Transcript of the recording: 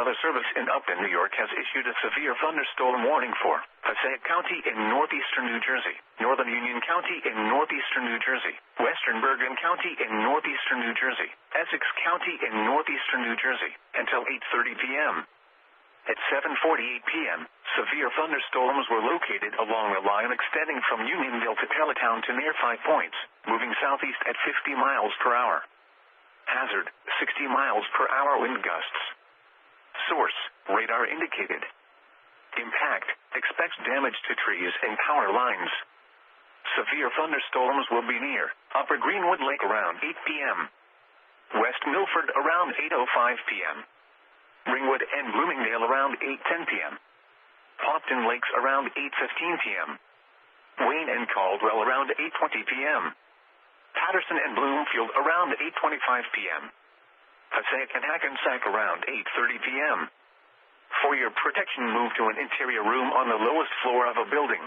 Weather Service in Upton, New York has issued a severe thunderstorm warning for Passaic County in northeastern New Jersey, northern Union County in northeastern New Jersey, western Bergen County in northeastern New Jersey, Essex County in northeastern New Jersey, until 8:30 p.m. At 7:48 p.m., severe thunderstorms were located along the line extending from Unionville to Peletown to near 5 Points, moving southeast at 50 miles per hour. Hazard, 60 miles per hour wind gusts. Source, radar indicated. Impact, expects damage to trees and power lines. Severe thunderstorms will be near Upper Greenwood Lake around 8 p.m. West Milford around 8:05 p.m. Ringwood and Bloomingdale around 8:10 p.m. Pompton Lakes around 8:15 p.m. Wayne and Caldwell around 8:20 p.m. Patterson and Bloomfield around 8:25 p.m. Passaic and Hackensack around 8:30 p.m. For your protection, move to an interior room on the lowest floor of a building.